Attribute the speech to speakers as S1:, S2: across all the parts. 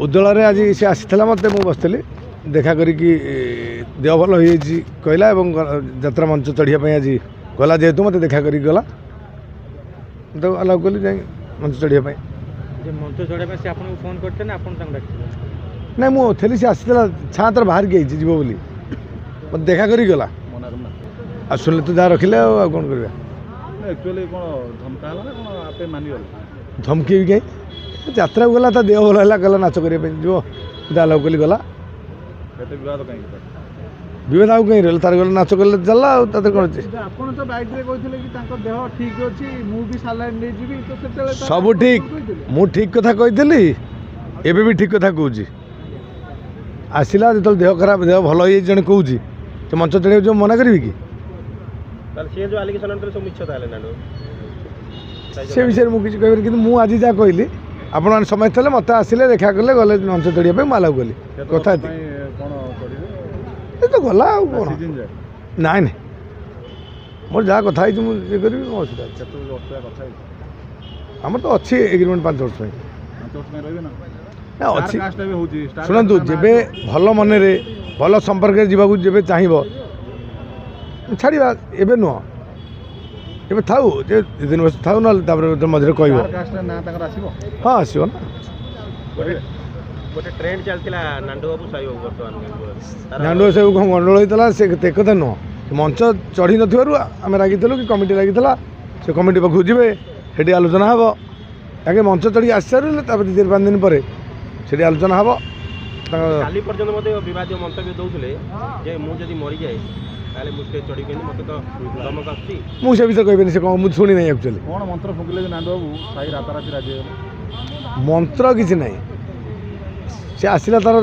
S1: उद्दल आज सी आसाला मत मुझे बसती देखा करी देह भल हो कहला यात्रा मंच चढ़ाई आज गला जेहेतु मत देखा करी गला तो अलाउ कली जाए मंच चढ़ाई
S2: मंच चढ़ाई से आपको फोन करते ना
S1: ना मुझे सी आसाला छाँ तर बाहर की जीव बोली मत देखा करी गला आ सुनले तो जहाँ रखिले कौन कर धमकी भी कहीं यात्रा को गला देह भल है गला नाच करने जो अलाउ कली गला विवाद आउ कहीं रहा तार गला नाच कले चलला कौन सब ठीक मु ठीक कथा कही एबे भी ठीक कथा कहूँ आसला जो देह खराब देह भल हो जन कहूँ तो मंच चढ़ाई जो मना करी कि से विषय मुझे कह कि मुझे जहाँ कहली आपण समय थे मत आसिले देखा कले गले मंच चढ़ाई मालाउ कली कथा तो गला कौन ना ना मोर जहाँ कथा मुझे करी असुविधा आम तो अच्छी एग्रीमेंट 5 वर्ष अच्छी शुणु जब भल मन भल संपर्क जावाक जब चाहब छाड़ा एवं नुह ए था 2 वर्ष था ना मझे कह हाँ आसो ना
S2: गोटे ट्रेंड चलता नांडू बाबू साहब बर्तमान
S1: नांडू साहब कौन गंडोल होता से कथा नुह मंच चढ़ी नाम रागिलु कि कमिटी रागिला से कमिटी पाखु जी से आलोचना हम आगे मंच चढ़ी आसी सारे 4-5 दिन पर से आलोचना हम
S2: काली पर्यंत मत विवाद मंतव्य दौले जे मुझे मरी जाए मुझे चढ़ी मत तो धमक
S1: मुझे विषय कहबी से मुझे शुणी ना एक्चुअली
S3: कौन मंत्र फुकिले नांडू बाबू साई राताराति राजी
S1: मंत्र किसी ना सी आसला तार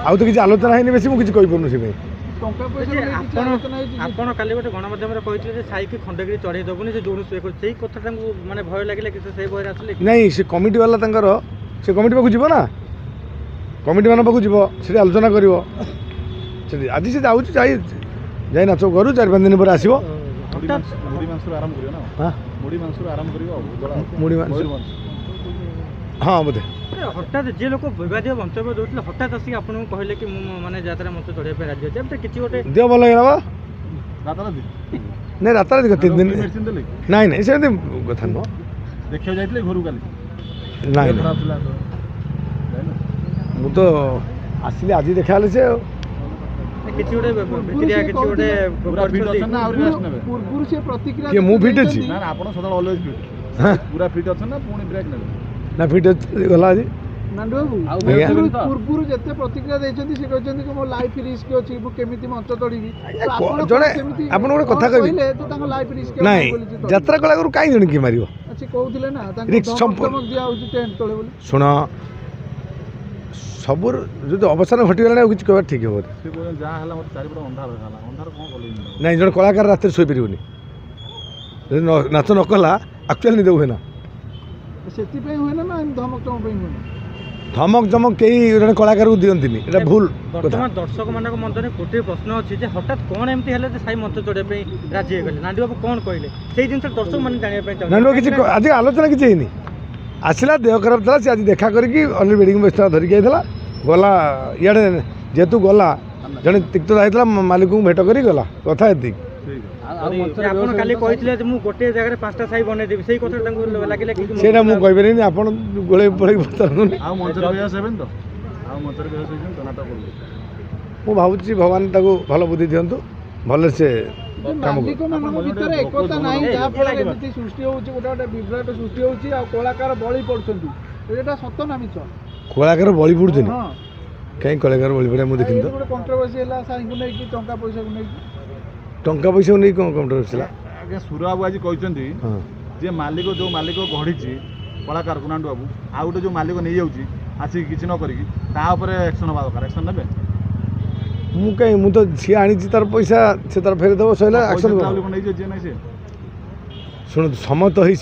S1: आउ तो किसी आलोचना है बेस मुझे कहीपन से
S2: ଆପଣ କାଲି ଗୋଟେ ଗଣମାଧ୍ୟମରେ କହିଥିଲେ ଯେ ସାଇକି ଖଣ୍ଡଗିରି ଚଢ଼େଇ ଦେବୁନି ସେ ଯୋଉଁ ସେଇ କଥା ତାଙ୍କୁ ମାନେ ଭୟ ଲାଗିଲା କି ସେ ଭୟରେ ଆସିଲେ
S1: ନାଇଁ ସେ କମିଟି ବାଲା ତାଙ୍କର ସେ କମିଟି ପାଖକୁ ଯିବ ନା କମିଟି ମାନ ପାଖକୁ ଯିବ ସେଠି ଆଲୋଚନା କରିବ ସେଠି ଆଜି ସେ ଯାଉଛି ଯାଇ ନାଚ କରୁ 4-5 ଦିନ ପରେ ଆସିବ
S3: ମୁଢ଼ି ମାଂସରୁ ଆରମ୍ଭ କରିବ ନା ମୁଢ଼ି ମାଂସରୁ ଆରମ୍ଭ କରିବ
S1: ମୁଢ଼ି ମାଂସ हाँ बोधे
S2: हठात जे लोक विवाद मंतव्य दूसरे हठात आसिक आपको कहले कि माने यात्रा मंच चढ़ाई राजी अच्छे किसी गोटे
S1: देह भल हो नहीं राताराति 3 दिन नाई ना से कथा नुह
S3: देखा जाइए घर का
S1: मु तो आसिले आज देखा से
S2: किसी गोटे
S1: मु फिट अच्छी
S3: पूरा फिट अच्छा ना पुणी ब्रेक ने
S1: ना फिट गला आज
S4: नांडू बाबू पूर्व जिते प्रतिक्रिया देते से कहते कि मो लाइफ रिस्क अच्छी केमी मंच चढ़ी
S1: जड़े आप गोटे कथा कह
S4: लाइफ रिस्क
S1: ना यात्रा कला कहीं जन किए मार
S4: कहते ना
S1: शुण सब जो अवसान घटीगला किसी कह ठीक हे ना जो कलाकार रात शोपर नाच न कला एक्चुअली निद हुए ना धमक चमक कई जन कलाकार को दिखती है भूल
S2: बर्तमान दर्शक मान मन में गोटे प्रश्न अच्छी हठात कौन एमती है साई मंच चढ़ाई राजी हो नांडू बाबू कौन कहले से जिन दर्शक मैंने जाना
S1: नांडू किसी आज आलोचना किसी है आसला देह खराब था सी आज देखा करके अलरेडी मेडिकल व्यवस्था धरिकी आईला गला इे जेहेतु गला जड़े तिक्त होता मालिक को भेट कर गला कथा ये
S2: गोटे जगह 5टा साई बनईदेवी से लगे
S1: से मुझे आप गोल मु भावुँ भगवान भल बुद्धि दिंतु भल से
S4: कलाकार बली पड़ता सत ना मिछ
S1: कलाकार बली पड़ते कहीं कलाकार बली पड़े मुझे देखी
S4: कंट्रोवर्सी टंका पैसा को
S1: टंका पैसा नहीं कौन कंट्रोवर्सी
S3: आगे सुर बाबू आज कहते जे मालिक जो मालिक गढ़ी कलाकार नांडू बाबू आ गए जो मालिक नहीं जाऊँगी आसिक किसी न करी एक्शन हवा दरकार एक्शन ने
S1: मु कहीं मु तो सी आनी तार पैसा से तार फेर देव सैला एक्शन शुण समय तो ही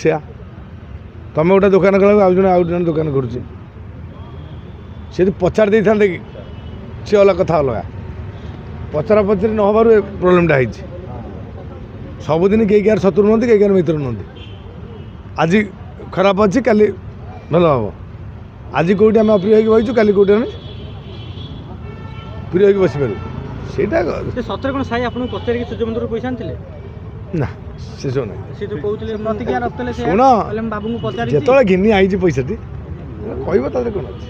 S1: तुम गोटे दुकान कला आउ जन दुकान कर पचार दे था सी अलग कथा अलग पचरा पचरी न हबार प्रोब्लेमटा है सबुदिन कई गार शत्रु नुहति कई गार मित्र नुहति आज खराब अच्छी काली भल हम ଆଜି କେଉଁଠି ଆମେ ଅପ୍ରିୟ ହେଇକି ବସିଛୁ, କାଲି କେଉଁଠି ଆମେ ପ୍ରିୟ ହେଇକି ବସିପାରିବୁ। ସେଇଟା
S2: ସେ ସତରେ କ'ଣ ସାଇ ଆପଣଙ୍କୁ ପଚାରିକି ସୂର୍ଯ୍ୟମନ୍ଦିରରୁ ପଇସା ଆଣିଥିଲେ?
S1: ନା, ସେସବୁ ନାହିଁ।
S2: ସେ ଯୋଉ କହୁଥିଲେ ପ୍ରତିଜ୍ଞା ରଖିଥିଲେ,
S1: ଶୁଣ,
S2: ବାବୁଙ୍କୁ ପଚାରି
S1: ଯେତେବେଳେ ଘିନି ଆଇଛି ପଇସାଟି କହିବ, ତାদের କ'ଣ ଅଛି।